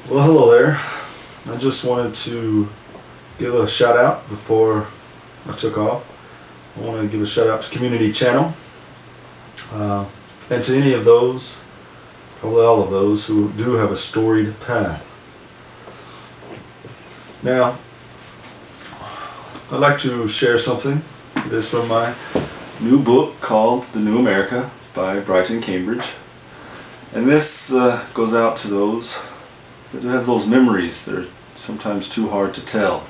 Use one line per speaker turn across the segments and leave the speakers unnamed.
Well, hello there. I just wanted to give a shout out before I took off. I want to give a shout out to Community Channel and to any of those, probably all of those, who do have a storied path. Now, I'd like to share something. This is from my new book called The New America by Brighton, Cambridge. And this goes out to those that have those memories that are sometimes too hard to tell.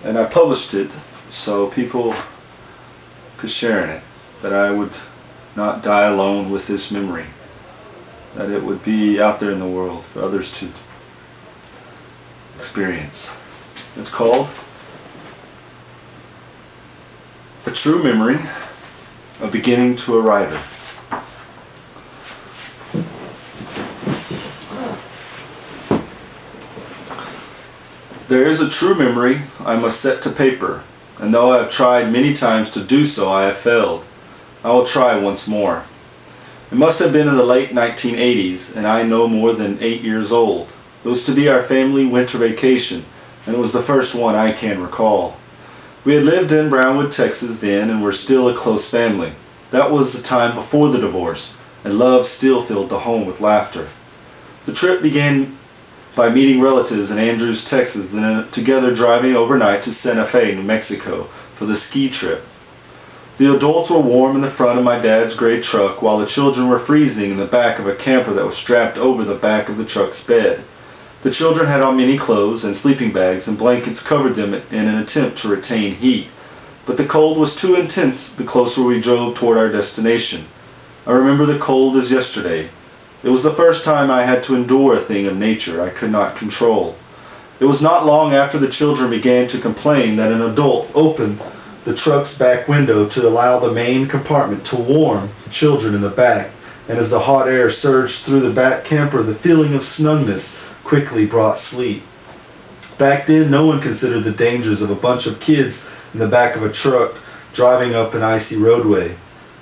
And I published it so people could share in it, that I would not die alone with this memory, that it would be out there in the world for others to experience. It's called A True Memory of Beginning to Arrive It. There is a true memory I must set to paper, and though I have tried many times to do so, I have failed. I will try once more. It must have been in the late 1980s, and I no more than 8 years old. It was to be our family winter vacation, and it was the first one I can recall. We had lived in Brownwood, Texas then, and were still a close family. That was the time before the divorce, and love still filled the home with laughter. The trip began by meeting relatives in Andrews, Texas, and then together driving overnight to Santa Fe, New Mexico, for the ski trip. The adults were warm in the front of my dad's gray truck, while the children were freezing in the back of a camper that was strapped over the back of the truck's bed. The children had on many clothes, and sleeping bags and blankets covered them in an attempt to retain heat. But the cold was too intense the closer we drove toward our destination. I remember the cold as yesterday. It was the first time I had to endure a thing of nature I could not control. It was not long after the children began to complain that an adult opened the truck's back window to allow the main compartment to warm the children in the back, and as the hot air surged through the back camper, the feeling of snugness quickly brought sleep. Back then, no one considered the dangers of a bunch of kids in the back of a truck driving up an icy roadway.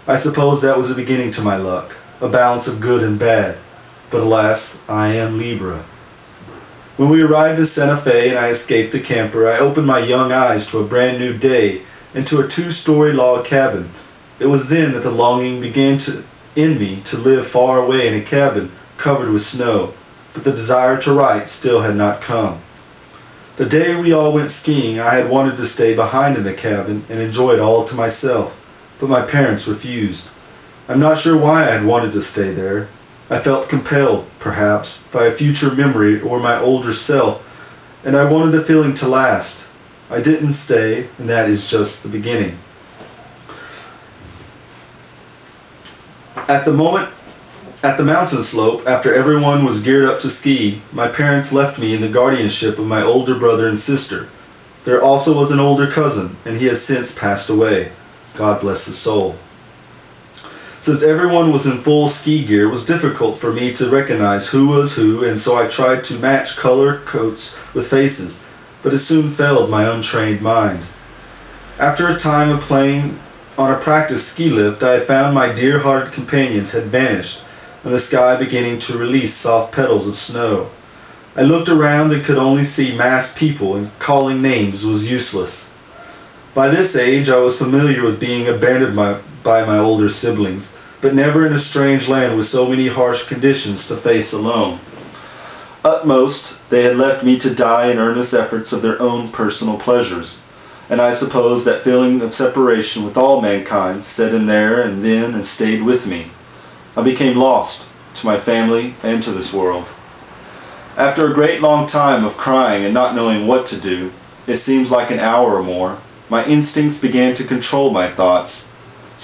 I suppose that was the beginning to my luck. A balance of good and bad. But alas, I am Libra. When we arrived at Santa Fe and I escaped the camper, I opened my young eyes to a brand new day and to a 2-story log cabin. It was then that the longing began in me to live far away in a cabin covered with snow, but the desire to write still had not come. The day we all went skiing, I had wanted to stay behind in the cabin and enjoy it all to myself, but my parents refused. I'm not sure why I had wanted to stay there. I felt compelled, perhaps, by a future memory or my older self, and I wanted the feeling to last. I didn't stay, and that is just the beginning. At the mountain slope, after everyone was geared up to ski, my parents left me in the guardianship of my older brother and sister. There also was an older cousin, and he has since passed away. God bless his soul. Since everyone was in full ski gear, it was difficult for me to recognize who was who, and so I tried to match color coats with faces, but it soon failed my untrained mind. After a time of playing on a practice ski lift, I had found my dear-hearted companions had vanished, and the sky beginning to release soft petals of snow. I looked around and could only see massed people, and calling names was useless. By this age, I was familiar with being abandoned by my older siblings, but never in a strange land with so many harsh conditions to face alone. At most, they had left me to die in earnest efforts of their own personal pleasures, and I suppose that feeling of separation with all mankind set in there and then and stayed with me. I became lost to my family and to this world. After a great long time of crying and not knowing what to do, it seems like an hour or more, my instincts began to control my thoughts.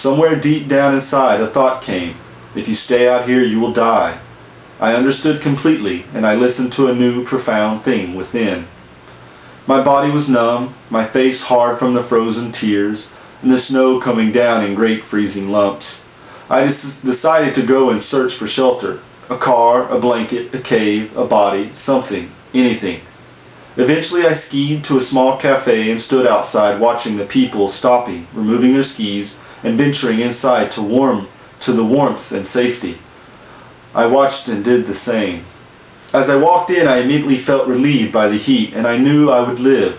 Somewhere deep down inside, a thought came: if you stay out here, you will die. I understood completely, and I listened to a new, profound thing within. My body was numb, my face hard from the frozen tears, and the snow coming down in great freezing lumps. I decided to go and search for shelter. A car, a blanket, a cave, a body, something, anything. Eventually I skied to a small cafe and stood outside watching the people stopping, removing their skis, and venturing inside to the warmth and safety. I watched and did the same. As I walked in, I immediately felt relieved by the heat, and I knew I would live.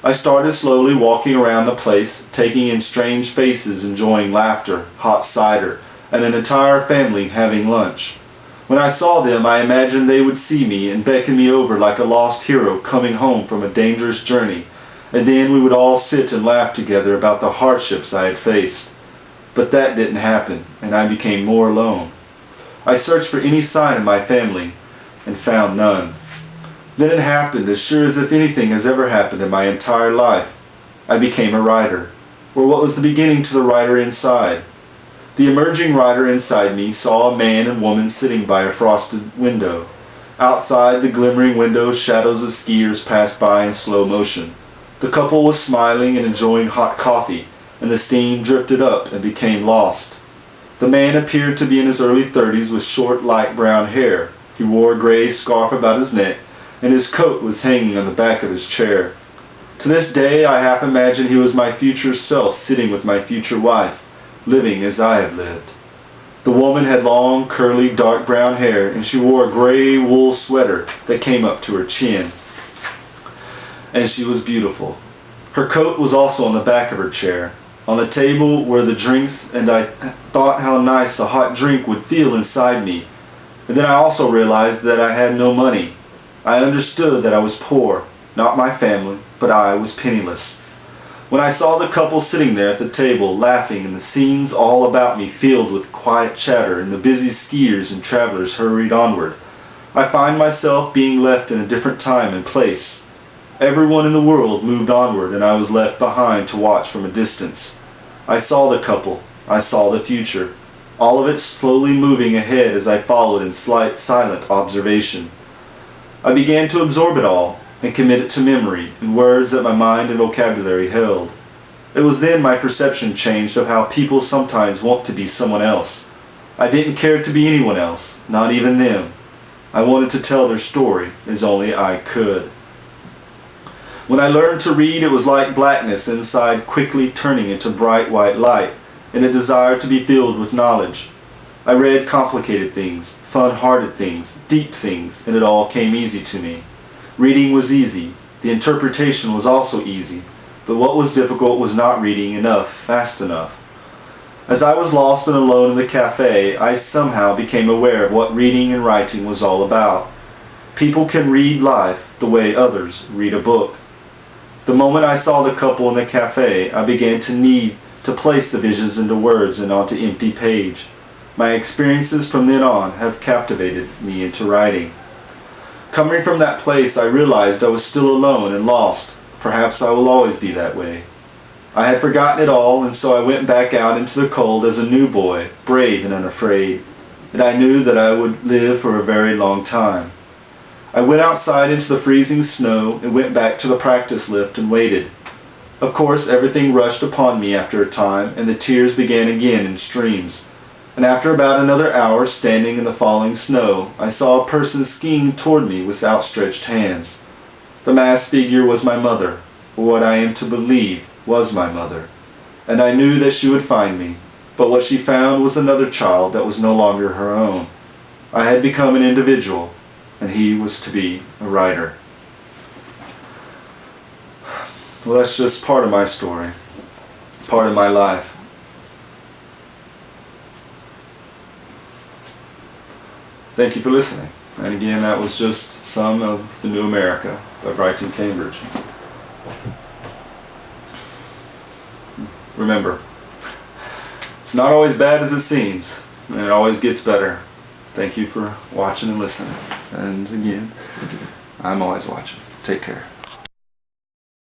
I started slowly walking around the place, taking in strange faces, enjoying laughter, hot cider, and an entire family having lunch. When I saw them, I imagined they would see me and beckon me over like a lost hero coming home from a dangerous journey, and then we would all sit and laugh together about the hardships I had faced. But that didn't happen, and I became more alone. I searched for any sign of my family, and found none. Then it happened, as sure as if anything has ever happened in my entire life. I became a writer, or what was the beginning to the writer inside. The emerging writer inside me saw a man and woman sitting by a frosted window. Outside the glimmering window, shadows of skiers passed by in slow motion. The couple was smiling and enjoying hot coffee, and the steam drifted up and became lost. The man appeared to be in his early 30s with short, light brown hair. He wore a gray scarf about his neck, and his coat was hanging on the back of his chair. To this day, I half imagine he was my future self sitting with my future wife, living as I have lived. The woman had long, curly, dark brown hair, and she wore a gray wool sweater that came up to her chin. And she was beautiful. Her coat was also on the back of her chair. On the table were the drinks, and I thought how nice a hot drink would feel inside me. And then I also realized that I had no money. I understood that I was poor, not my family, but I was penniless. When I saw the couple sitting there at the table, laughing, and the scenes all about me filled with quiet chatter, and the busy skiers and travelers hurried onward, I find myself being left in a different time and place. Everyone in the world moved onward, and I was left behind to watch from a distance. I saw the couple. I saw the future. All of it slowly moving ahead as I followed in silent observation. I began to absorb it all and commit it to memory in words that my mind and vocabulary held. It was then my perception changed of how people sometimes want to be someone else. I didn't care to be anyone else, not even them. I wanted to tell their story as only I could. When I learned to read, it was like blackness inside quickly turning into bright white light, and a desire to be filled with knowledge. I read complicated things, fun-hearted things, deep things, and it all came easy to me. Reading was easy. The interpretation was also easy, but what was difficult was not reading enough, fast enough. As I was lost and alone in the cafe, I somehow became aware of what reading and writing was all about. People can read life the way others read a book. The moment I saw the couple in the cafe, I began to need to place the visions into words and onto empty page. My experiences from then on have captivated me into writing. Coming from that place, I realized I was still alone and lost. Perhaps I will always be that way. I had forgotten it all, and so I went back out into the cold as a new boy, brave and unafraid, and I knew that I would live for a very long time. I went outside into the freezing snow and went back to the practice lift and waited. Of course, everything rushed upon me after a time, and the tears began again in streams. And after about another hour, standing in the falling snow, I saw a person skiing toward me with outstretched hands. The masked figure was my mother, or what I am to believe was my mother. And I knew that she would find me, but what she found was another child that was no longer her own. I had become an individual, and he was to be a writer. Well, that's just part of my story, part of my life. Thank you for listening. And again, that was just some of The New America by Brighton, Cambridge. Remember, it's not always bad as it seems, and it always gets better. Thank you for watching and listening. And again, I'm always watching. Take care.